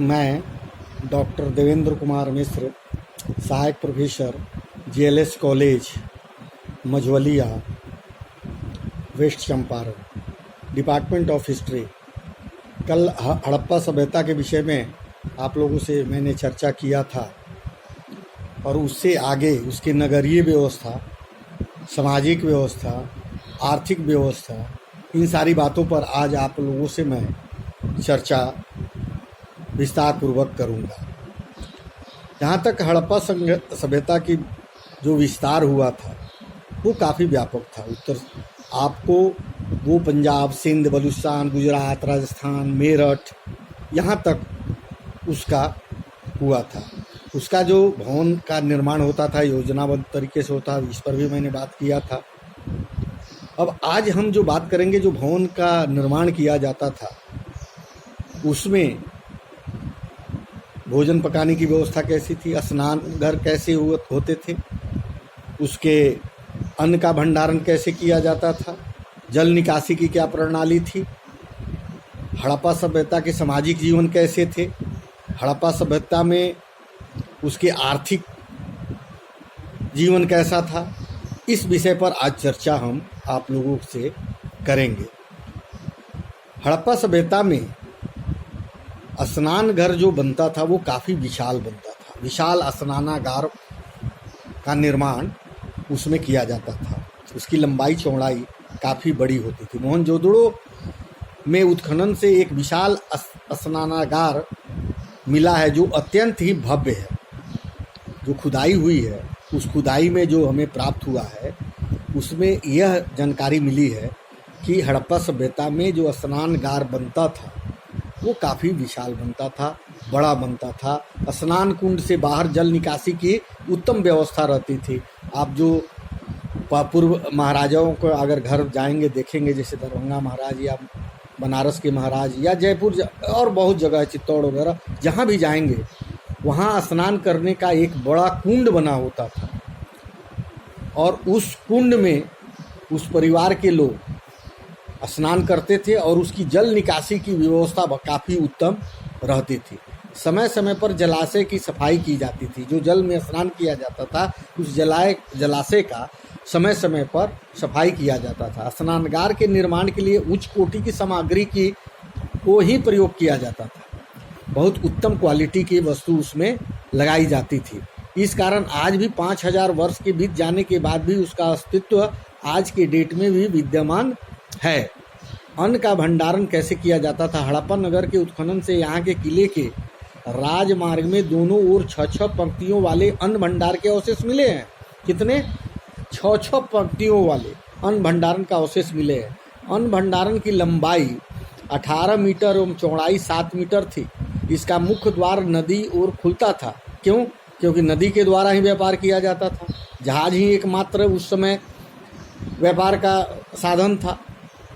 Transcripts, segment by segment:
मैं डॉक्टर देवेंद्र कुमार मिश्र, सहायक professor GLS college Majhauliya, west Champaran, department of history. कल हड़प्पा सभ्यता के विषय में आप लोगों से मैंने चर्चा किया था और उससे आगे उसकी नगरीय व्यवस्था, सामाजिक व्यवस्था, आर्थिक व्यवस्था, इन सारी बातों पर आज आप लोगों से मैं चर्चा विस्तार पूर्वक करूँगा। जहाँ तक हड़प्पा सभ्यता की जो विस्तार हुआ था वो काफ़ी व्यापक था। उत्तर आपको वो पंजाब, सिंध, बलूचिस्तान, गुजरात, राजस्थान, मेरठ, यहाँ तक उसका हुआ था। उसका जो भवन का निर्माण होता था योजनाबद्ध तरीके से होता, इस पर भी मैंने बात किया था। अब आज हम जो बात करेंगे, जो भवन का निर्माण किया जाता था उसमें भोजन पकाने की व्यवस्था कैसी थी, स्नान घर कैसे होते थे, उसके अन्न का भंडारण कैसे किया जाता था, जल निकासी की क्या प्रणाली थी, हड़प्पा सभ्यता के सामाजिक जीवन कैसे थे, हड़प्पा सभ्यता में उसके आर्थिक जीवन कैसा था, इस विषय पर आज चर्चा हम आप लोगों से करेंगे। हड़प्पा सभ्यता में स्नान घर जो बनता था वो काफ़ी विशाल बनता था। विशाल स्नानागार का निर्माण उसमें किया जाता था। उसकी लंबाई चौड़ाई काफ़ी बड़ी होती थी। मोहनजोदड़ो में उत्खनन से एक विशाल स्नानागार मिला है जो अत्यंत ही भव्य है। जो खुदाई हुई है उस खुदाई में जो हमें प्राप्त हुआ है उसमें यह जानकारी मिली है कि हड़प्पा सभ्यता में जो स्नानागार बनता था वो काफ़ी विशाल बनता था, बड़ा बनता था। स्नान कुंड से बाहर जल निकासी की उत्तम व्यवस्था रहती थी। आप जो पूर्व महाराजाओं को अगर घर जाएंगे देखेंगे, जैसे दरभंगा महाराज या बनारस के महाराज या जयपुर और बहुत जगह, चित्तौड़ वगैरह, जहाँ भी जाएंगे वहाँ स्नान करने का एक बड़ा कुंड बना होता था और उस कुंड में उस परिवार के लोग स्नान करते थे और उसकी जल निकासी की व्यवस्था काफ़ी उत्तम रहती थी। समय समय पर जलाशय की सफाई की जाती थी। जो जल में स्नान किया जाता था उस जलाशय का समय समय पर सफाई किया जाता था। स्नानागार के निर्माण के लिए उच्च कोटि की सामग्री को ही प्रयोग किया जाता था। बहुत उत्तम क्वालिटी की वस्तु उसमें लगाई जाती थी। इस कारण आज भी 5000 वर्ष के बीत जाने के बाद भी उसका अस्तित्व आज के डेट में भी विद्यमान है। अन्न का भंडारण कैसे किया जाता था? हड़प्पा नगर के उत्खनन से यहाँ के किले के राजमार्ग में दोनों ओर 6-6 पंक्तियों वाले अन्न भंडार के अवशेष मिले हैं। कितने? 6-6 पंक्तियों वाले अन्न भंडारण का अवशेष मिले हैं। अन्न भंडारण की लंबाई 18 मीटर एवं चौड़ाई 7 मीटर थी। इसका मुख्य द्वार नदी ओर खुलता था। क्यों? क्योंकि नदी के द्वारा ही व्यापार किया जाता था। जहाज ही एकमात्र उस समय व्यापार का साधन था।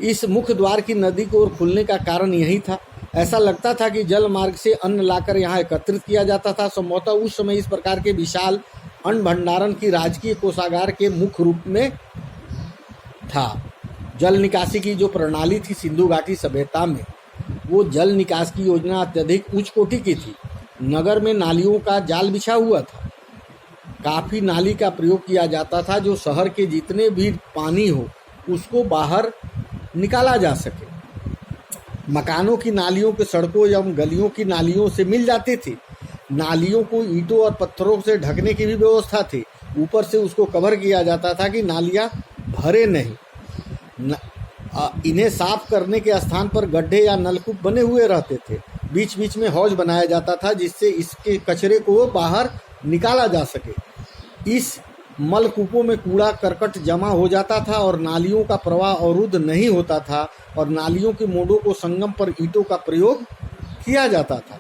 इस मुख्य द्वार की नदी की ओर खुलने का कारण यही था। ऐसा लगता था कि जल मार्ग से अन्न लाकर यहाँ एकत्रित किया जाता था। संभवतः उस समय इस प्रकार के विशाल अन्न भंडारण की राजकीय कोषागार के मुख्य रूप में था। जल निकासी की जो प्रणाली थी सिंधु घाटी सभ्यता में, वो जल निकास की योजना अत्यधिक उच्च कोटि की थी। नगर में नालियों का जाल बिछा हुआ था। काफ़ी नाली का प्रयोग किया जाता था जो शहर के जितने भी पानी हो उसको बाहर निकाला जा सके। मकानों की नालियों के सड़कों एवं गलियों की नालियों से मिल जाती थी। नालियों को ईंटों और पत्थरों से ढकने की भी व्यवस्था थी। ऊपर से उसको कवर किया जाता था कि नालियाँ भरे नहीं। इन्हें साफ करने के स्थान पर गड्ढे या नलकूप बने हुए रहते थे। बीच बीच में हौज बनाया जाता था जिससे इसके कचरे को बाहर निकाला जा सके। इस मलकूपों में कूड़ा करकट जमा हो जाता था और नालियों का प्रवाह अवरुद्ध नहीं होता था और नालियों के मोड़ों को संगम पर ईंटों का प्रयोग किया जाता था।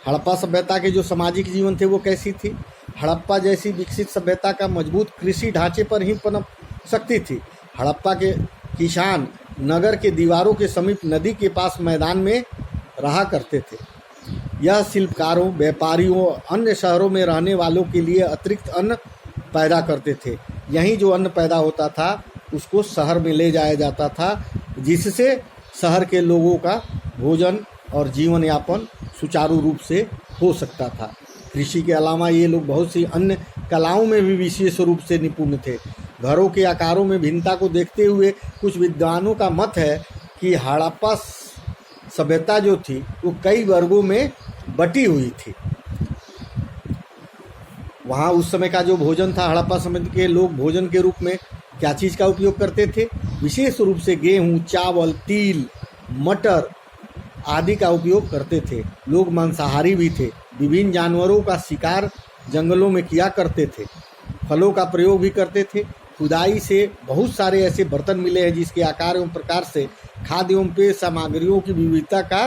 हड़प्पा सभ्यता के जो सामाजिक जीवन थे वो कैसी थी? हड़प्पा जैसी विकसित सभ्यता का मजबूत कृषि ढांचे पर ही पनप सकती थी। हड़प्पा के किसान नगर के दीवारों के समीप नदी के पास मैदान में रहा करते थे। यह शिल्पकारों, व्यापारियों, अन्य शहरों में रहने वालों के लिए अतिरिक्त अन्न पैदा करते थे। यहीं जो अन्न पैदा होता था उसको शहर में ले जाया जाता था, जिससे शहर के लोगों का भोजन और जीवन यापन सुचारू रूप से हो सकता था। कृषि के अलावा ये लोग बहुत सी अन्य कलाओं में भी विशेष रूप से निपुण थे। घरों के आकारों में भिन्नता को देखते हुए कुछ विद्वानों का मत है कि हड़प्पा सभ्यता जो थी वो कई वर्गों में बटी हुई थी। वहाँ उस समय का जो भोजन था, हड़प्पा समय के लोग भोजन के रूप में क्या चीज़ का उपयोग करते थे? विशेष रूप से गेहूँ, चावल, तिल, मटर आदि का उपयोग करते थे। लोग मांसाहारी भी थे। विभिन्न जानवरों का शिकार जंगलों में किया करते थे। फलों का प्रयोग भी करते थे। खुदाई से बहुत सारे ऐसे बर्तन मिले हैं जिसके आकार एवं प्रकार से खाद्य एवं पेय सामग्रियों की विविधता का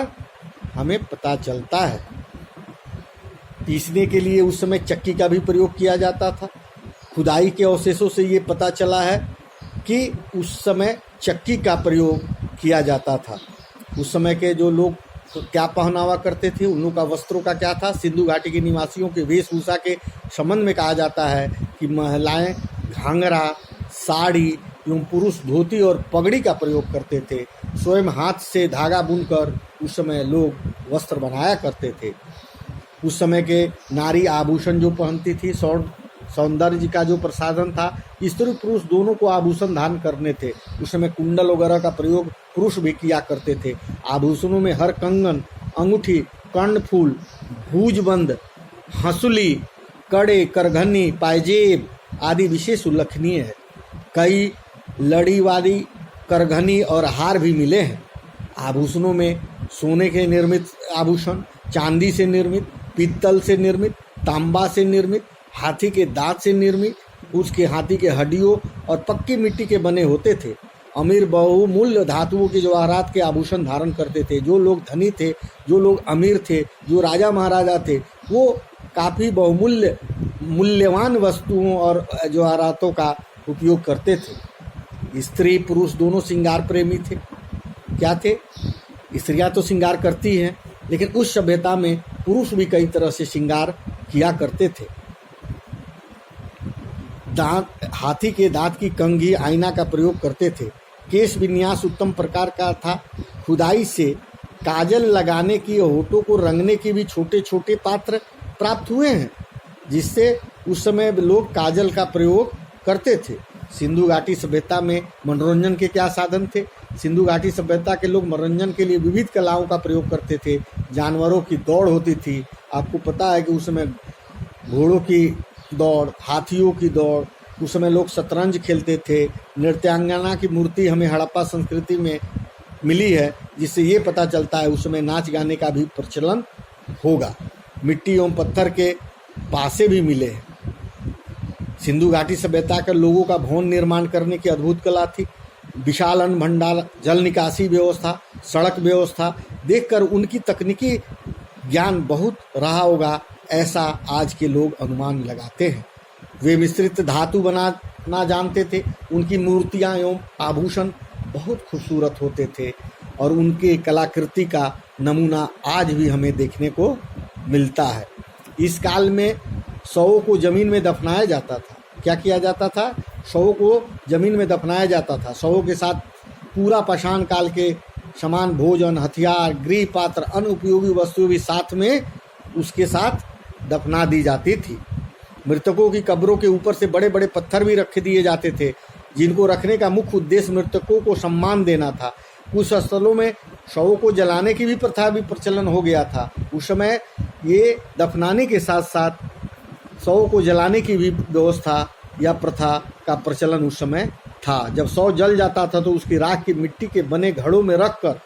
हमें पता चलता है। पीसने के लिए उस समय चक्की का भी प्रयोग किया जाता था। खुदाई के अवशेषों से ये पता चला है कि उस समय चक्की का प्रयोग किया जाता था। उस समय के जो लोग क्या पहनावा करते थे, उन लोगों का वस्त्रों का क्या था? सिंधु घाटी के निवासियों के वेशभूषा के संबंध में कहा जाता है कि महिलाएं घाघरा, साड़ी एवं पुरुष धोती और पगड़ी का प्रयोग करते थे। स्वयं हाथ से धागा बुनकर उस समय लोग वस्त्र बनाया करते थे। उस समय के नारी आभूषण जो पहनती थी, सौंदर्य का जो प्रसाधन था, स्त्री पुरुष दोनों को आभूषण धारण करने थे। उस समय कुंडल वगैरह का प्रयोग पुरुष भी किया करते थे। आभूषणों में हर कंगन, अंगूठी, कर्णफूल, भूजबंद, हंसुली, कड़े, करघनी, पायजेब आदि विशेष उल्लेखनीय है। कई लड़ीवाली, करघनी और हार भी मिले हैं। आभूषणों में सोने के निर्मित आभूषण, चांदी से निर्मित, पीतल से निर्मित, तांबा से निर्मित, हाथी के दांत से निर्मित, उसके हाथी के हड्डियों और पक्की मिट्टी के बने होते थे। अमीर बहुमूल्य धातुओं के जवाहरात के आभूषण धारण करते थे। जो लोग धनी थे, जो लोग अमीर थे, जो राजा महाराजा थे, वो काफ़ी मूल्यवान वस्तुओं और जवाहरातों का उपयोग करते थे। स्त्री पुरुष दोनों श्रृंगार प्रेमी थे। क्या थे? स्त्रियां तो श्रृंगार करती हैं, लेकिन उस सभ्यता में पुरुष भी कई तरह से श्रृंगार किया करते थे। हाथी के दांत की कंघी, आईना का प्रयोग करते थे। केश विन्यास उत्तम प्रकार का था। खुदाई से काजल लगाने की, होठों को रंगने की भी छोटे छोटे पात्र प्राप्त हुए हैं, जिससे उस समय लोग काजल का प्रयोग करते थे। सिंधु घाटी सभ्यता में मनोरंजन के क्या साधन थे? सिंधु घाटी सभ्यता के लोग मनोरंजन के लिए विविध कलाओं का प्रयोग करते थे। जानवरों की दौड़ होती थी। आपको पता है कि उस समय घोड़ों की दौड़, हाथियों की दौड़, उस समय लोग शतरंज खेलते थे। नृत्यांगना की मूर्ति हमें हड़प्पा संस्कृति में मिली है, जिससे ये पता चलता है उस समय नाच गाने का भी प्रचलन होगा। मिट्टी एवं पत्थर के पासे भी मिले हैं। सिंधु घाटी सभ्यता के लोगों का भवन निर्माण करने की अद्भुत कला थी। विशाल अन्न भंडार, जल निकासी व्यवस्था, सड़क व्यवस्था देखकर उनकी तकनीकी ज्ञान बहुत रहा होगा, ऐसा आज के लोग अनुमान लगाते हैं। वे मिश्रित धातु बनाना जानते थे। उनकी मूर्तियां एवं आभूषण बहुत खूबसूरत होते थे और उनके कलाकृति का नमूना आज भी हमें देखने को मिलता है। इस काल में शवों को जमीन में दफनाया जाता था। क्या किया जाता था? शवों को जमीन में दफनाया जाता था। शवों के साथ पूरा पाषाण काल के समान भोजन, हथियार, गृह पात्र, अन्य उपयोगी वस्तुएं भी साथ में उसके साथ दफना दी जाती थी। मृतकों की कब्रों के ऊपर से बड़े बड़े पत्थर भी रख दिए जाते थे, जिनको रखने का मुख्य उद्देश्य मृतकों को सम्मान देना था। कुछ स्थलों में शवों को जलाने की भी प्रथा भी प्रचलन हो गया था। उस समय ये दफनाने के साथ साथ शवों को जलाने की भी व्यवस्था या प्रथा का प्रचलन उस समय था। जब शव जल जाता था तो उसकी राख की मिट्टी के बने घड़ों में रखकर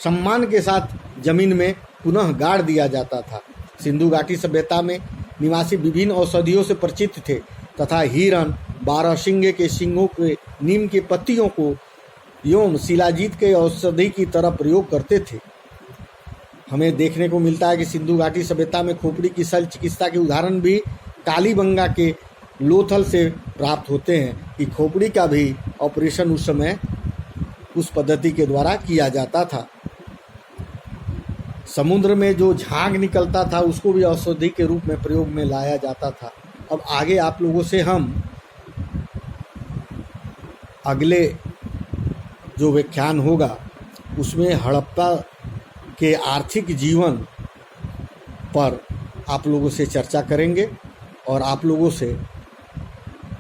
सम्मान के साथ जमीन में पुनः गाड़ दिया जाता था। सिंधु घाटी सभ्यता में निवासी विभिन्न औषधियों से परिचित थे तथा हिरण, बारहसिंगे के सिंगों के, नीम के पत्तियों को एवं शिलाजीत के औषधि की तरह प्रयोग करते थे। हमें देखने को मिलता है कि सिंधु घाटी सभ्यता में खोपड़ी की शल्य चिकित्सा के उदाहरण भी कालीबंगा के लोथल से प्राप्त होते हैं कि खोपड़ी का भी ऑपरेशन उस समय उस पद्धति के द्वारा किया जाता था। समुद्र में जो झाग निकलता था उसको भी औषधि के रूप में प्रयोग में लाया जाता था। अब आगे आप लोगों से हम अगले जो व्याख्यान होगा उसमें हड़प्पा के आर्थिक जीवन पर आप लोगों से चर्चा करेंगे और आप लोगों से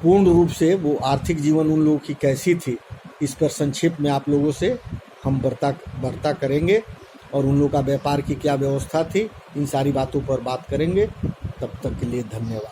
पूर्ण रूप से वो आर्थिक जीवन उन लोगों की कैसी थी इस पर संक्षेप में आप लोगों से हम वार्ता करेंगे और उन लोगों का व्यापार की क्या व्यवस्था थी इन सारी बातों पर बात करेंगे। तब तक के लिए धन्यवाद।